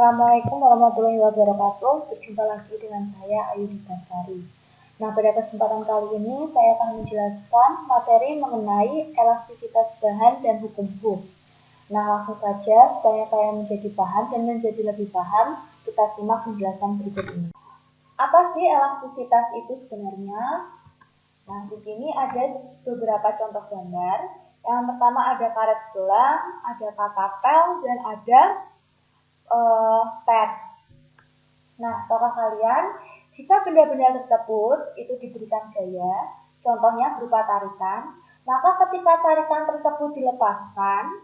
Assalamualaikum warahmatullahi wabarakatuh. Berjumpa lagi dengan saya Ayu Dipasari. Nah, pada kesempatan kali ini saya akan menjelaskan materi mengenai elastisitas bahan dan hukum Hooke. Nah, langsung saja supaya saya menjadi paham dan menjadi lebih paham, kita simak penjelasan berikut ini. Apa sih elastisitas itu sebenarnya? Nah, di sini ada beberapa contoh gambar. Yang pertama ada karet gelang, ada katapel, dan ada pet. Nah, tahukah kalian, jika benda-benda tersebut itu diberikan gaya, contohnya berupa tarikan, maka ketika tarikan tersebut dilepaskan,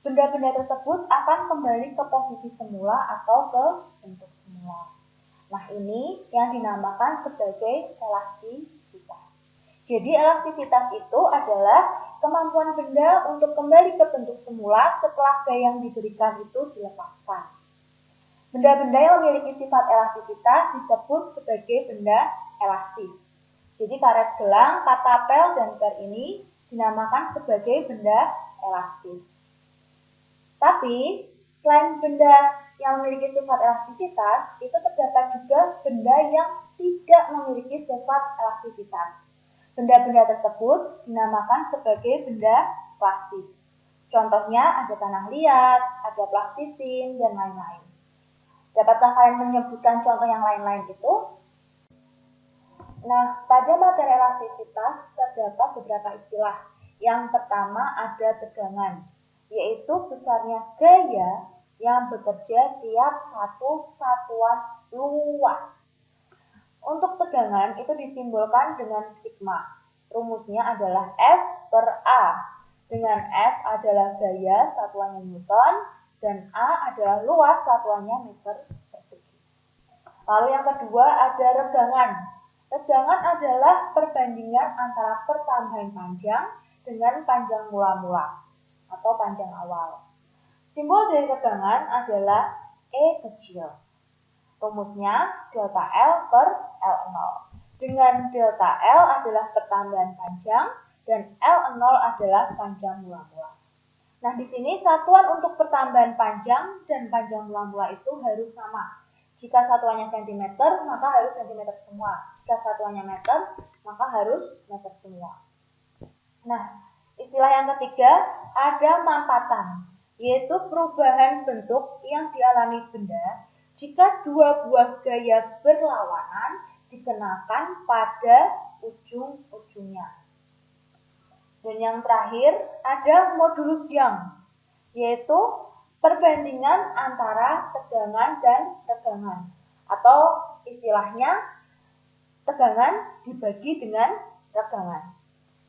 benda-benda tersebut akan kembali ke posisi semula atau ke bentuk semula. Nah, ini yang dinamakan sebagai elastisitas. Jadi, elastisitas itu adalah kemampuan benda untuk kembali ke bentuk semula setelah gaya yang diberikan itu dilepaskan. Benda-benda yang memiliki sifat elastisitas disebut sebagai benda elastis. Jadi karet gelang, katapel, dan per ini dinamakan sebagai benda elastis. Tapi, selain benda yang memiliki sifat elastisitas, itu terdapat juga benda yang tidak memiliki sifat elastisitas. Benda-benda tersebut dinamakan sebagai benda plastis. Contohnya ada tanah liat, ada plastisin, dan lain-lain. Dapatkah kalian menyebutkan contoh yang lain-lain itu? Nah, pada materi elastisitas terdapat beberapa istilah. Yang pertama ada tegangan, yaitu besarnya gaya yang bekerja tiap satu satuan luas. Untuk tegangan itu disimbolkan dengan sigma. Rumusnya adalah F per A. Dengan F adalah gaya, satuannya Newton, dan A adalah luas, satuannya meter persegi. Lalu yang kedua ada regangan. Regangan adalah perbandingan antara pertambahan panjang dengan panjang mula-mula atau panjang awal. Simbol dari regangan adalah E kecil. Rumusnya delta L per L0. Dengan delta L adalah pertambahan panjang dan L0 adalah panjang mula-mula. Nah, di sini satuan untuk pertambahan panjang dan panjang mula-mula itu harus sama. Jika satuannya cm, maka harus cm semua. Jika satuannya meter, maka harus meter semua. Nah, istilah yang ketiga ada mampatan, yaitu perubahan bentuk yang dialami benda jika dua buah gaya berlawanan dikenakan pada ujung-ujungnya. Dan yang terakhir ada modulus Young, yaitu perbandingan antara tegangan dan regangan. Atau istilahnya tegangan dibagi dengan regangan.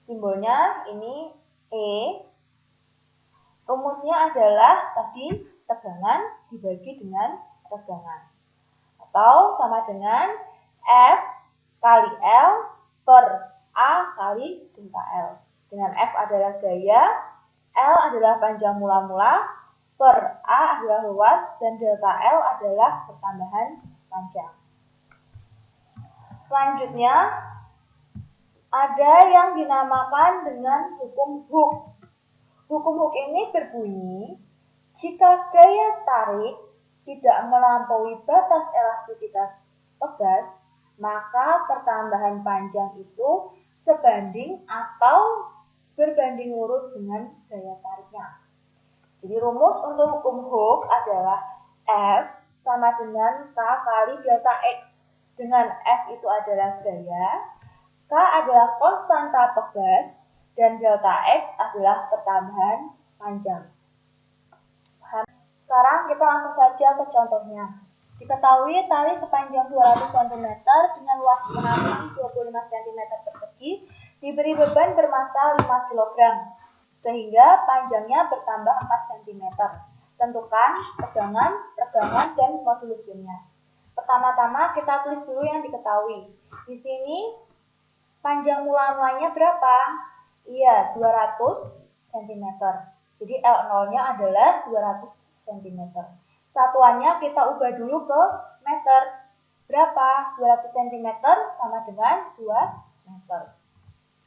Simbolnya ini E. Rumusnya adalah tadi tegangan dibagi dengan regangan. Atau sama dengan F kali L per A kali delta L. Dengan F adalah gaya, L adalah panjang mula-mula, per A adalah luas, dan delta L adalah pertambahan panjang. Selanjutnya, ada yang dinamakan dengan hukum Hooke. Hukum Hooke ini berbunyi, jika gaya tarik tidak melampaui batas elastisitas pegas, maka pertambahan panjang itu sebanding atau berbanding lurus dengan gaya tariknya. Jadi rumus untuk hukum Hooke adalah F sama dengan K kali delta X. Dengan F itu adalah gaya, K adalah konstanta pegas, dan delta X adalah pertambahan panjang. Sekarang kita langsung saja ke contohnya. Diketahui tali sepanjang 200 cm dengan luas penampungan 25 cm persegi diberi beban bermassa 5 kg, sehingga panjangnya bertambah 4 cm. Tentukan tegangan, regangan, dan modulus Young-nya. Pertama-tama kita tulis dulu yang diketahui. Di sini panjang mula-mulanya berapa? Iya, 200 cm. Jadi L0-nya adalah 200 cm. Satuannya kita ubah dulu ke meter. Berapa? 200 cm sama dengan 2 meter.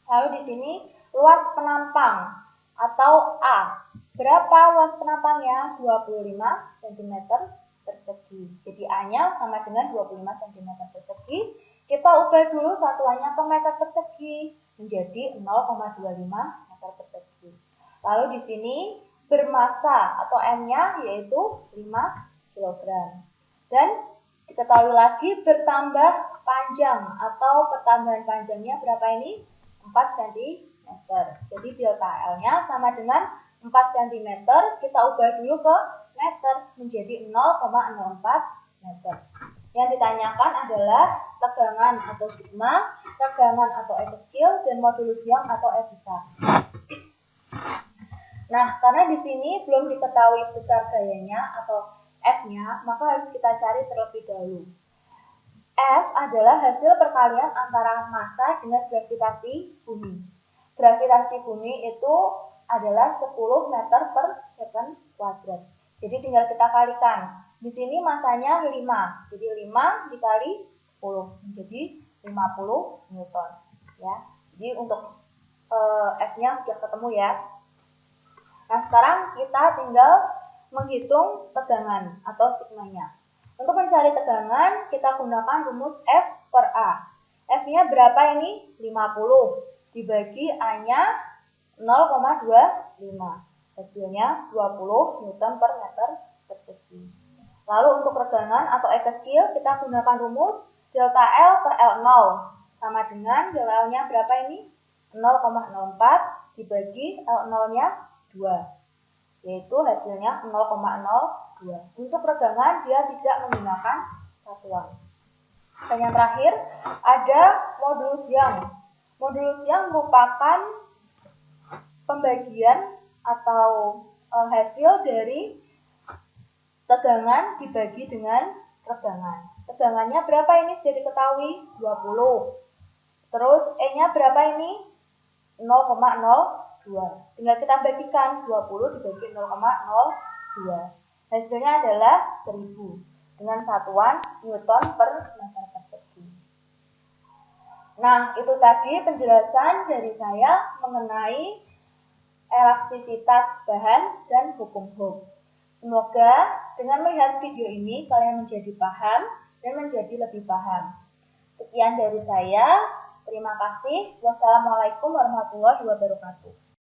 Lalu di sini luas penampang atau A. Berapa luas penampangnya? 25 cm persegi. persegi. Jadi A-nya sama dengan 25 cm persegi. Kita ubah dulu satuannya ke meter persegi menjadi 0,25 meter persegi. Lalu di sini bermassa atau M-nya yaitu 5 kg. Dan diketahui lagi bertambah panjang atau pertambahan panjangnya berapa ini? 4 cm. Jadi delta L-nya sama dengan 4 cm. Kita ubah dulu ke meter menjadi 0,04 meter. Yang ditanyakan adalah tegangan atau sigma, tegangan atau E kecil, dan modulus Young atau E besar. Nah, karena di sini belum diketahui besar gayanya atau F-nya, maka harus kita cari terlebih dahulu. F adalah hasil perkalian antara massa dengan gravitasi bumi. Gravitasi bumi itu adalah 10 meter per second kuadrat. Jadi tinggal kita kalikan. Di sini massanya 5. Jadi 5 dikali 10 menjadi 50 Newton. Ya. Jadi untuk F-nya sudah ketemu ya. Nah, sekarang kita tinggal menghitung tegangan atau sigmanya. Untuk mencari tegangan, kita gunakan rumus F per A. F-nya berapa ini? 50. Dibagi A-nya 0,25. Hasilnya 20 Newton per meter persegi. Lalu untuk tegangan atau E kecil, kita gunakan rumus delta L per L0. Sama dengan delta L-nya berapa ini? 0,04 dibagi L0-nya 2. Yaitu hasilnya 0,02. Untuk tegangan dia tidak menggunakan satuan. Dan yang terakhir ada modulus Young. Modulus Young merupakan pembagian atau hasil dari tegangan dibagi dengan tegangan. Tegangannya berapa ini sudah diketahui? 20. Terus E-nya berapa ini? 0,02. Tinggal kita bagikan 20 dibagi 0,02. Hasilnya adalah 1000 dengan satuan Newton per meter persegi. Nah, itu tadi penjelasan dari saya mengenai elastisitas bahan dan hukum Hooke. Semoga dengan melihat video ini kalian menjadi paham dan menjadi lebih paham. Sekian dari saya. Terima kasih. Wassalamualaikum warahmatullahi wabarakatuh.